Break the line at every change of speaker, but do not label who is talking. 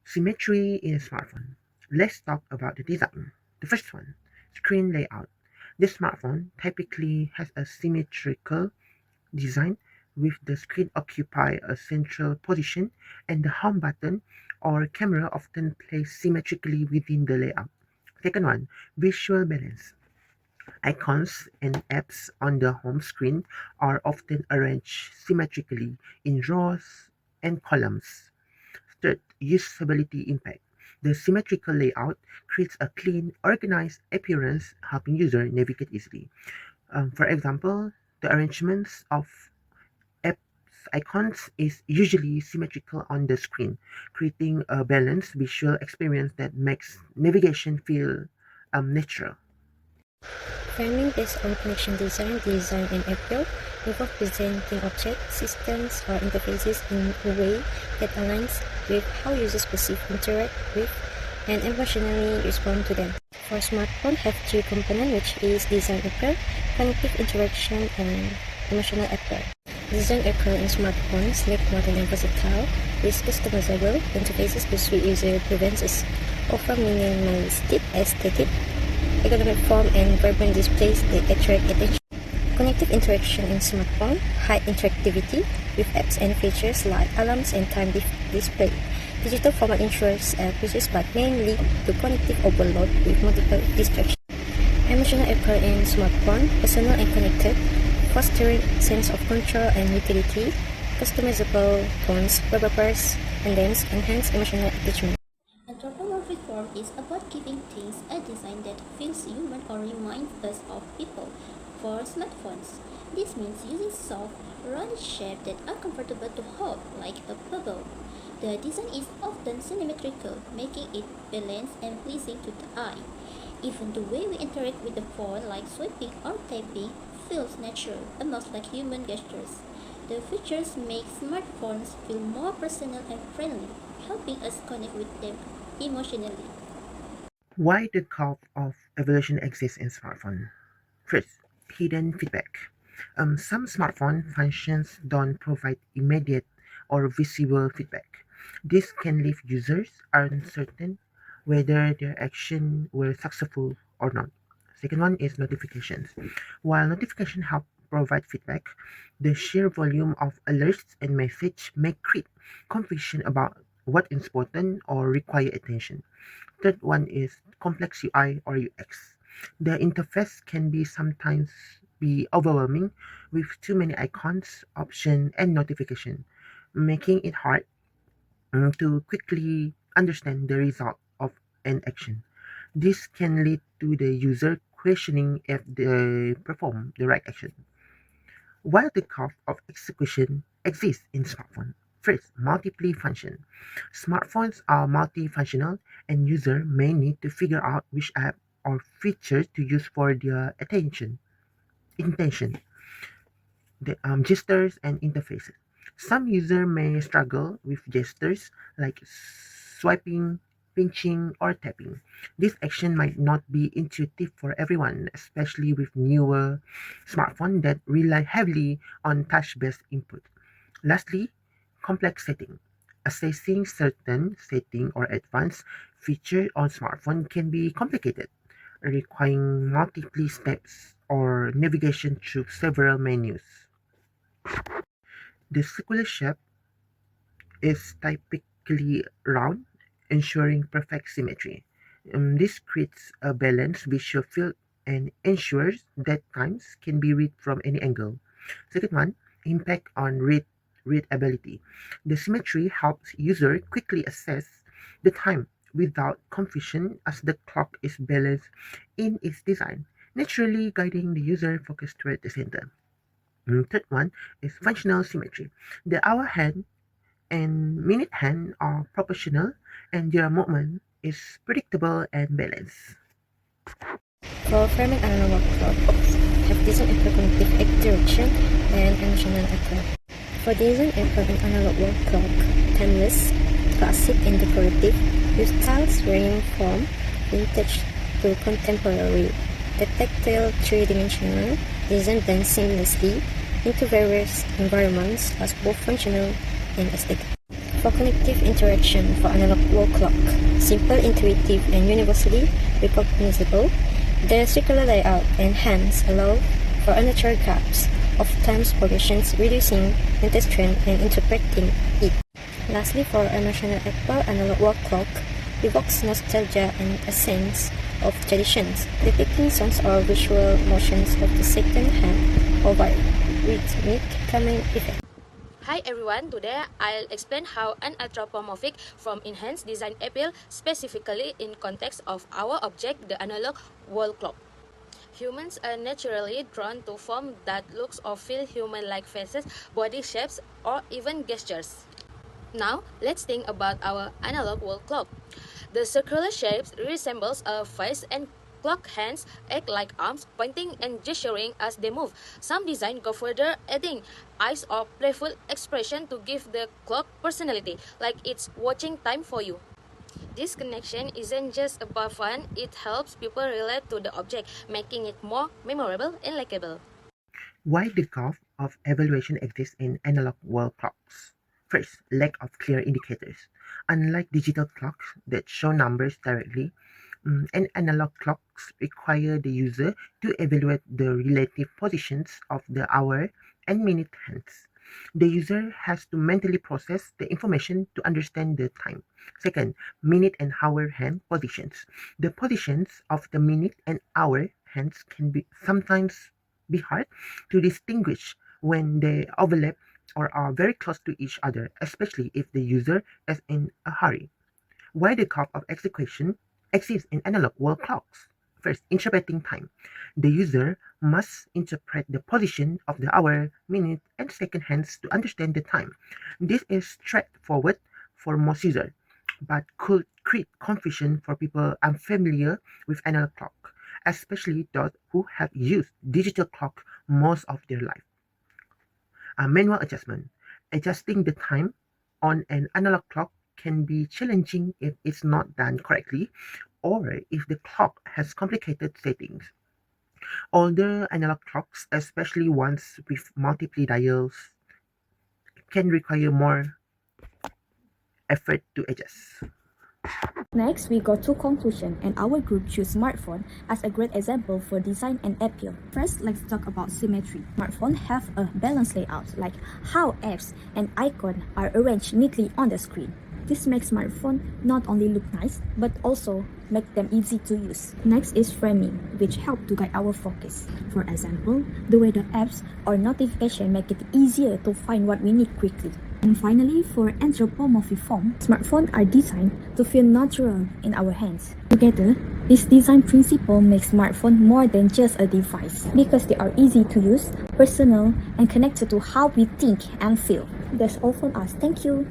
Symmetry in a smartphone. Let's talk about the design. The first one, screen layout. The smartphone typically has a symmetrical design with the screen occupy a central position and the home button or camera often placed symmetrically within the layout. Second one, visual balance. Icons and apps on the home screen are often arranged symmetrically in rows and columns. Third, usability impact. The symmetrical layout creates a clean, organized appearance, helping users navigate easily. For example, the arrangements of apps icons is usually symmetrical on the screen, creating a balanced visual experience that makes navigation feel natural.
Framing based on connection design and appeal involve presenting objects, systems, or interfaces in a way that aligns with how users perceive, interact with, and emotionally respond to them. For smartphone have three components, which is design appeal, cognitive interaction, and emotional appeal. Design appeal in smartphones make modern and versatile, with customizable interfaces to suit user preferences, offer minimalistic aesthetic, ergonomic form, and vibrant displays that attract attention. Connective interaction in smartphone, high interactivity with apps and features like alarms and time display. Digital format ensures accuracy but may lead to cognitive overload with multiple distractions. Emotional appeal in smartphone, personal and connected, fostering sense of control and utility. Customizable fonts, wallpapers, and themes enhance emotional attachment.
Anthropomorphic form is about giving things a design that feels human or reminds us of people. For smartphones, this means using soft, round shapes that are comfortable to hold, like a bubble. The design is often symmetrical, making it balanced and pleasing to the eye. Even the way we interact with the phone, like swiping or tapping, feels natural, almost like human gestures. The features make smartphones feel more personal and friendly, helping us connect with them emotionally.
Why the curve of evolution exists in smartphone? First, hidden feedback. Some smartphone functions don't provide immediate or visible feedback. This can leave users uncertain whether their action were successful or not. Second one is notifications. While notifications help provide feedback, the sheer volume of alerts and messages may create confusion about what is important or require attention. Third one is complex UI or UX. The interface can be sometimes be overwhelming with too many icons, options, and notification, making it hard to quickly understand the result of an action. This can lead to the user questioning if they perform the right action. While the cost of execution exists in smartphone, first, multiple function. Smartphones are multifunctional and user may need to figure out which app or feature to use for their intention, the gestures and interfaces. Some user may struggle with gestures like swiping, pinching, or tapping. This action might not be intuitive for everyone, especially with newer smartphones that rely heavily on touch-based input. Lastly, complex setting. Accessing certain setting or advanced feature on smartphone can be complicated, requiring multiple steps or navigation through several menus. The circular shape is typically round, ensuring perfect symmetry. This creates a balanced visual field and ensures that times can be read from any angle. Second one, impact on readability. The symmetry helps user quickly assess the time without confusion as the clock is balanced in its design, naturally guiding the user focus toward the center. Third one is functional symmetry. The hour hand and minute hand are proportional and their movement is predictable and balanced.
For framing analog clocks, have design appeal, cognitive interaction, and emotional appeal. For design appeal and analog wall clock, timeless, classic, and decorative, with styles ranging from vintage to contemporary. The tactile three-dimensional design blends seamlessly into various environments as both functional and aesthetic. For connective interaction for analog wall clock, simple, intuitive, and universally recognizable, the circular layout and hence allow for unnatural gaps of time's progressions, reducing interest and interpreting it. Lastly, for emotional Apple analog wall clock, evokes nostalgia and a sense of traditions, depicting sounds or visual motions of the second hand or by rhythmic calming effect.
Hi everyone, today I'll explain how an anthropomorphic from enhanced design appeal specifically in context of our object, the analog wall clock. Humans are naturally drawn to form that looks or feel human-like faces, body shapes, or even gestures. Now, let's think about our analog wall clock. The circular shape resembles a face and clock hands act like arms, pointing and gesturing as they move. Some design go further, adding eyes or playful expression to give the clock personality, like it's watching time for you. This connection isn't just about fun, it helps people relate to the object, making it more memorable and likable.
Why the gulf of evaluation exists in analog wall clocks? First, lack of clear indicators. Unlike digital clocks that show numbers directly, and analog clocks require the user to evaluate the relative positions of the hour and minute hands. The user has to mentally process the information to understand the time. Second, minute and hour hand positions. The positions of the minute and hour hands can be sometimes be hard to distinguish when they overlap or are very close to each other, especially if the user is in a hurry. Why the curve of execution exists in analog wall clocks? First, interpreting time. The user must interpret the position of the hour, minute, and second hands to understand the time. This is straightforward for most users, but could create confusion for people unfamiliar with analog clock, especially those who have used digital clock most of their life. A manual adjustment. Adjusting the time on an analog clock can be challenging if it's not done correctly or if the clock has complicated settings. Older analog clocks, especially ones with multiple dials, can require more effort to adjust.
Next, we go to conclusion, and our group choose smartphone as a great example for design and appeal. First, let's talk about symmetry. Smartphones have a balanced layout, like how apps and icons are arranged neatly on the screen. This makes smartphone not only look nice, but also make them easy to use. Next is framing, which help to guide our focus. For example, the way the apps or notification make it easier to find what we need quickly. And finally, for anthropomorphic form, smartphones are designed to feel natural in our hands. Together, this design principle makes smartphone more than just a device because they are easy to use, personal, and connected to how we think and feel. That's all from us. Thank you.